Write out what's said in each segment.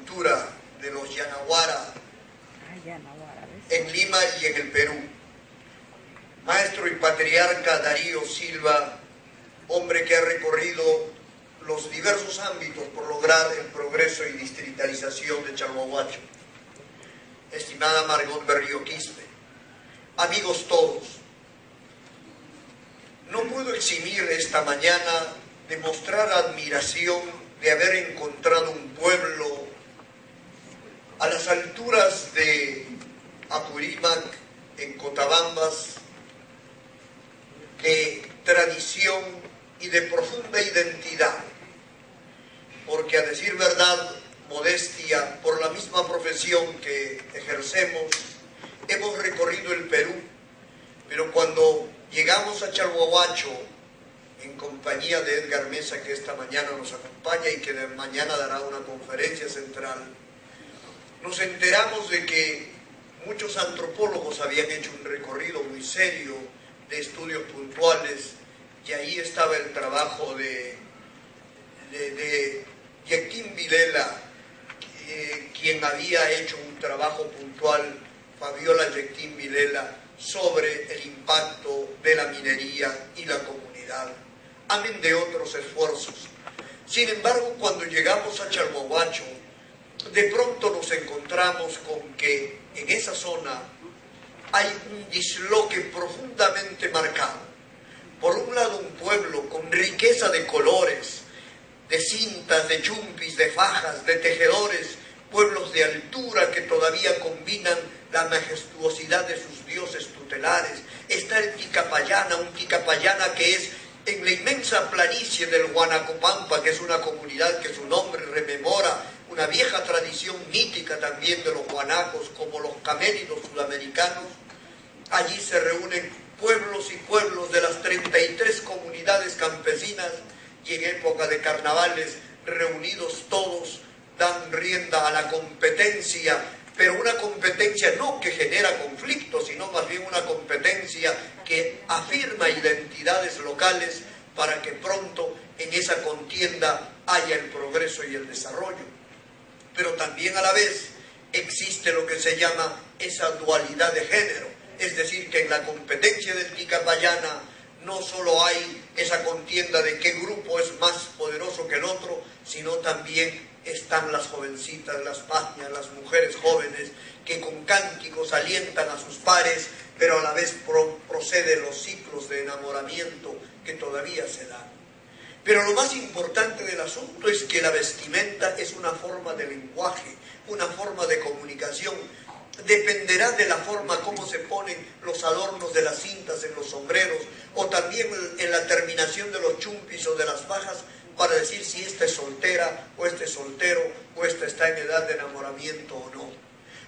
cultura de los Yanaguara en Lima y en el Perú. Maestro y patriarca Darío Silva, hombre que ha recorrido los diversos ámbitos por lograr el progreso y distritalización de Chalhuahuacho. Estimada Margot Berrío Quispe, amigos todos, no puedo eximir esta mañana de mostrar admiración de haber encontrado un pueblo a las alturas de Apurímac, en Cotabambas, de tradición y de profunda identidad, porque a decir verdad, modestia, por la misma profesión que ejercemos, hemos recorrido el Perú, pero cuando llegamos a Chalhuahuacho, en compañía de Edgar Mesa, que esta mañana nos acompaña y que de mañana dará una conferencia central, nos enteramos de que muchos antropólogos habían hecho un recorrido muy serio de estudios puntuales, y ahí estaba el trabajo de Joaquín Vilela, quien había hecho un trabajo puntual, Fabiola Joaquín Vilela, sobre el impacto de la minería y la comunidad, amén de otros esfuerzos. Sin embargo, cuando llegamos a Chalhuahuacho, de pronto nos encontramos con que en esa zona hay un disloque profundamente marcado. Por un lado, un pueblo con riqueza de colores, de cintas, de chumpis, de fajas, de tejedores, pueblos de altura que todavía combinan la majestuosidad de sus dioses tutelares. Está el Ticapayana, un Ticapayana que es en la inmensa planicie del Huanacopampa, que es una comunidad que su nombre rememora una vieja tradición mítica también de los guanacos, como los camélidos sudamericanos. Allí se reúnen pueblos y pueblos de las 33 comunidades campesinas, y en época de carnavales, reunidos todos, dan rienda a la competencia, pero una competencia no que genera conflictos, sino más bien una competencia que afirma identidades locales para que pronto en esa contienda haya el progreso y el desarrollo. Pero también a la vez existe lo que se llama esa dualidad de género, es decir, que en la competencia del Ticapayana no solo hay esa contienda de qué grupo es más poderoso que el otro, sino también están las jovencitas, las pañas, las mujeres jóvenes, que con cánticos alientan a sus pares, pero a la vez proceden los ciclos de enamoramiento que todavía se dan. Pero lo más importante del asunto es que la vestimenta es una forma de lenguaje, una forma de comunicación. Dependerá de la forma como se ponen los adornos de las cintas en los sombreros, o también en la terminación de los chumpis o de las fajas, para decir si esta es soltera, o este es soltero, o esta está en edad de enamoramiento o no.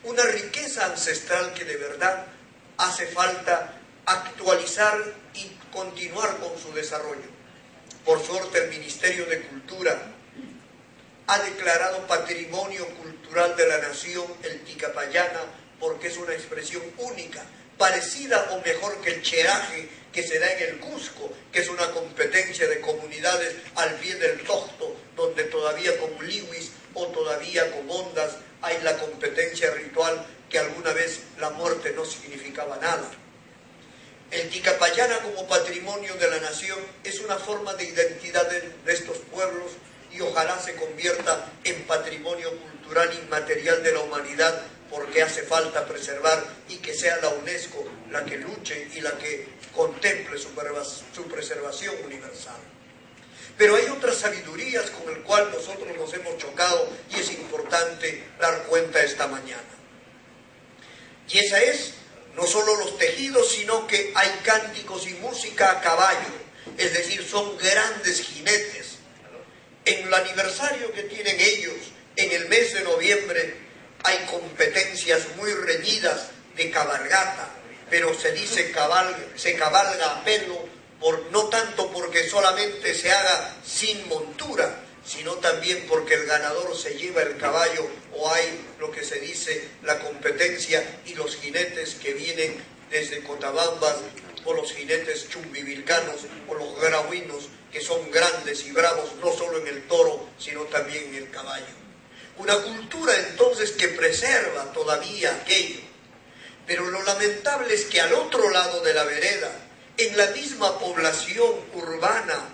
Una riqueza ancestral que de verdad hace falta actualizar y continuar con su desarrollo. Por suerte, el Ministerio de Cultura ha declarado Patrimonio Cultural de la Nación el Ticapayana, porque es una expresión única, parecida o mejor que el cheraje que se da en el Cusco, que es una competencia de comunidades al pie del Tocto, donde todavía con liwis o todavía con ondas hay la competencia ritual, que alguna vez la muerte no significaba nada. El Ticapayana como patrimonio de la nación es una forma de identidad de estos pueblos, y ojalá se convierta en patrimonio cultural inmaterial de la humanidad, porque hace falta preservar, y que sea la UNESCO la que luche y la que contemple su preservación universal. Pero hay otras sabidurías con las cuales nosotros nos hemos chocado, y es importante dar cuenta esta mañana. Y esa es no solo los tejidos, sino que hay cánticos y música a caballo, es decir, son grandes jinetes. En el aniversario que tienen ellos, en el mes de noviembre, hay competencias muy reñidas de cabalgata, pero se dice se cabalga a pelo, no tanto porque solamente se haga sin montura, sino también porque el ganador se lleva el caballo, o hay lo que se dice la competencia, y los jinetes que vienen desde Cotabambas, o los jinetes chumbivilcanos, o los grauinos, que son grandes y bravos, no solo en el toro, sino también en el caballo. Una cultura entonces que preserva todavía aquello. Pero lo lamentable es que al otro lado de la vereda, en la misma población urbana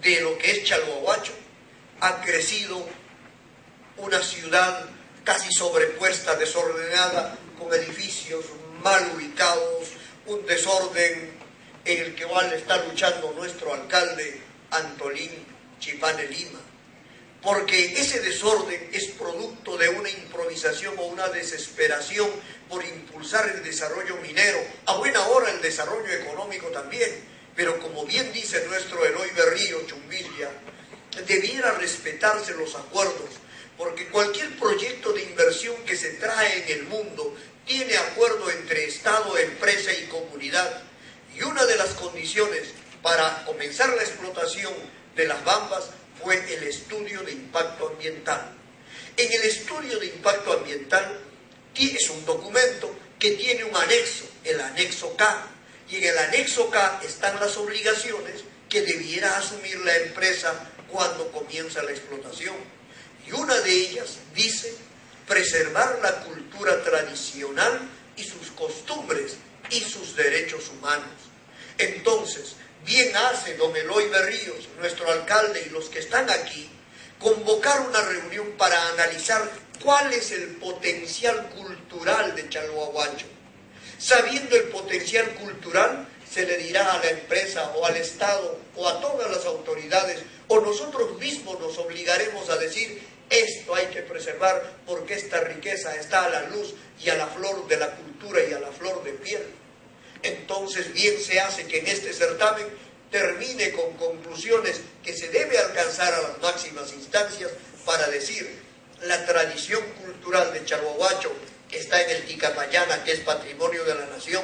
de lo que es Chalhuahuacho, ha crecido una ciudad casi sobrepuesta, desordenada, con edificios mal ubicados, un desorden en el que está luchando nuestro alcalde Antolín Chipane Lima. Porque ese desorden es producto de una improvisación o una desesperación por impulsar el desarrollo minero, a buena hora el desarrollo económico también, pero como bien dice nuestro Eloy Berrío Chumbilla, debiera respetarse los acuerdos, porque cualquier proyecto de inversión que se trae en el mundo tiene acuerdo entre Estado, empresa y comunidad, y una de las condiciones para comenzar la explotación de las bambas fue el estudio de impacto ambiental. En el estudio de impacto ambiental es un documento que tiene un anexo, el anexo K, y en el anexo K están las obligaciones que debiera asumir la empresa cuando comienza la explotación. Y una de ellas dice preservar la cultura tradicional y sus costumbres y sus derechos humanos. Entonces, bien hace don Eloy Berríos, nuestro alcalde, y los que están aquí, convocar una reunión para analizar cuál es el potencial cultural de Chalhuahuacho. Sabiendo el potencial cultural, se le dirá a la empresa o al Estado o a todas las autoridades, o nosotros mismos nos obligaremos a decir, esto hay que preservar porque esta riqueza está a la luz y a la flor de la cultura y a la flor de piel. Entonces bien se hace que en este certamen termine con conclusiones que se debe alcanzar a las máximas instancias para decir la tradición cultural de Chalhuahuacho está en el Ticapayana, que es patrimonio de la nación.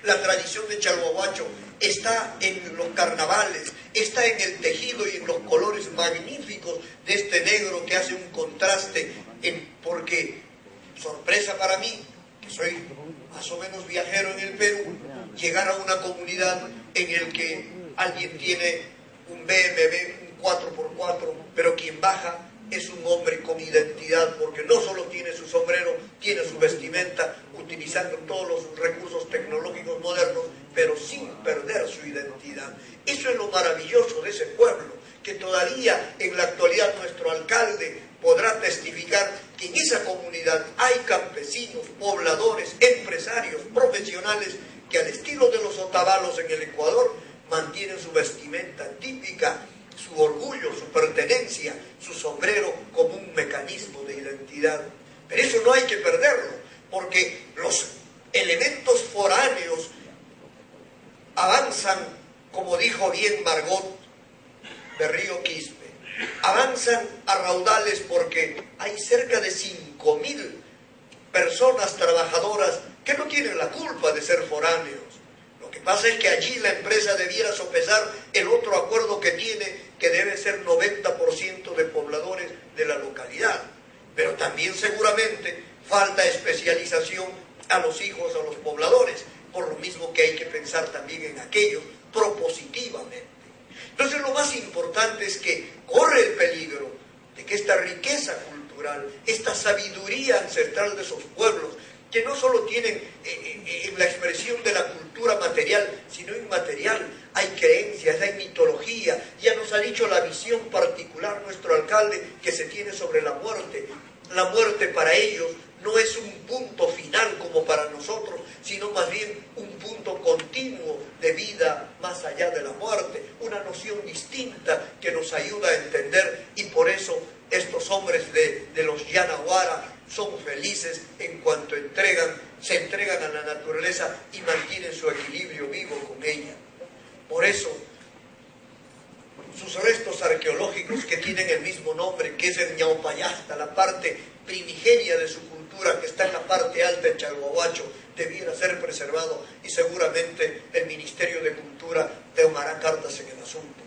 La tradición de Chalhuahuacho está en los carnavales, está en el tejido y en los colores magníficos de este negro que hace un contraste, porque, sorpresa para mí, que soy más o menos viajero en el Perú, llegar a una comunidad en el que alguien tiene un BMW, un 4x4, pero quien baja es un hombre con identidad, porque no solo tiene su sombrero, tiene su vestimenta, utilizando todos los recursos tecnológicos modernos, pero sin perder su identidad. Eso es lo maravilloso de ese pueblo, que todavía en la actualidad nuestro alcalde podrá testificar que en esa comunidad hay campesinos, pobladores, empresarios, profesionales, que al estilo de los otavalos en el Ecuador mantienen su vestimenta típica, su orgullo, su pertenencia, su sombrero como un mecanismo de identidad. Pero eso no hay que perderlo, porque los elementos foráneos avanzan, como dijo bien Margot Berrío Quispe, avanzan a raudales porque hay cerca de 5.000 personas trabajadoras que no tienen la culpa de ser foráneos. Lo que pasa es que allí la empresa debiera sopesar el otro acuerdo que tiene, que debe ser 90% de pobladores de la localidad. Pero también seguramente falta especialización a los hijos, a los pobladores, por lo mismo que hay que pensar también en aquello propositivamente. Entonces lo más importante es que corre el peligro de que esta riqueza cultural, esta sabiduría ancestral de esos pueblos, que no solo tienen en la expresión de la cultura material, sino inmaterial, hay creencias, hay mitología, ya nos ha dicho la visión particular nuestro alcalde que se tiene sobre la muerte. La muerte para ellos no es un punto final como para nosotros, sino más bien un punto continuo de vida más allá de la muerte, una noción distinta que nos ayuda a entender, y por eso estos hombres de los Yanaguara son felices en cuanto se entregan a la naturaleza y mantienen su equilibrio vivo con ella. Por eso, sus restos arqueológicos que tienen el mismo nombre, que es el Ñaupayasta, la parte primigenia de su cultura que está en la parte alta de Chalhuahuacho, debiera ser preservado, y seguramente el Ministerio de Cultura tomará cartas en el asunto.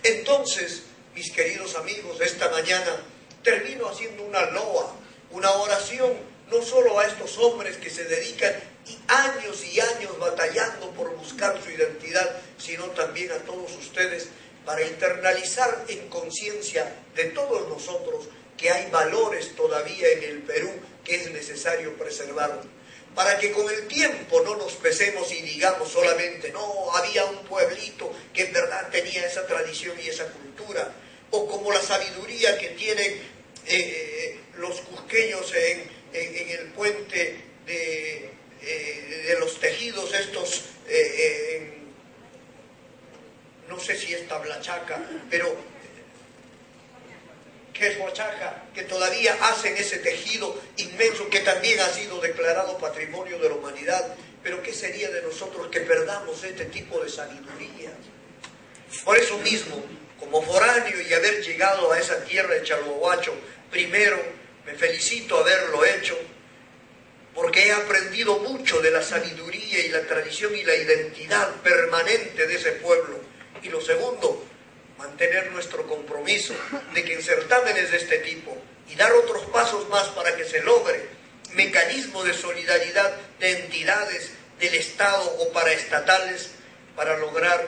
Entonces, mis queridos amigos, esta mañana termino haciendo una loa, una oración, no solo a estos hombres que se dedican y años batallando por buscar su identidad, sino también a todos ustedes, para internalizar en conciencia de todos nosotros que hay valores todavía en el Perú que es necesario preservar, para que con el tiempo no nos pesemos y digamos solamente, no, había un pueblito que en verdad tenía esa tradición y esa cultura, o como la sabiduría que tienen los cusqueños en el puente de los tejidos estos, no sé si es tablachaca, pero que es Huachaca, que todavía hacen ese tejido inmenso que también ha sido declarado Patrimonio de la Humanidad. Pero ¿qué sería de nosotros que perdamos este tipo de sabiduría? Por eso mismo, como foráneo y haber llegado a esa tierra de Chalhuahuacho, primero me felicito haberlo hecho, porque he aprendido mucho de la sabiduría y la tradición y la identidad permanente de ese pueblo. Y lo segundo, mantener nuestro compromiso de que en certámenes de este tipo y dar otros pasos más para que se logre mecanismos de solidaridad de entidades del Estado o paraestatales para lograr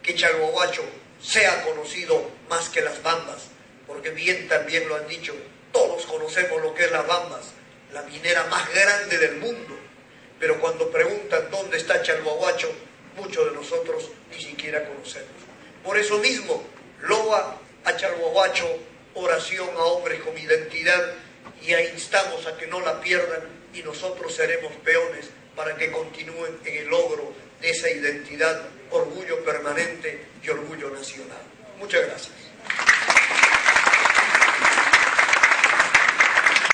que Chalhuahuacho sea conocido más que Las Bambas, porque bien también lo han dicho, todos conocemos lo que es Las Bambas, la minera más grande del mundo, pero cuando preguntan dónde está Chalhuahuacho, muchos de nosotros ni siquiera conocemos. Por eso mismo, loa a Chalhuahuacho, oración a hombres con identidad, y instamos a que no la pierdan, y nosotros seremos peones para que continúen en el logro de esa identidad, orgullo permanente y orgullo nacional. Muchas gracias.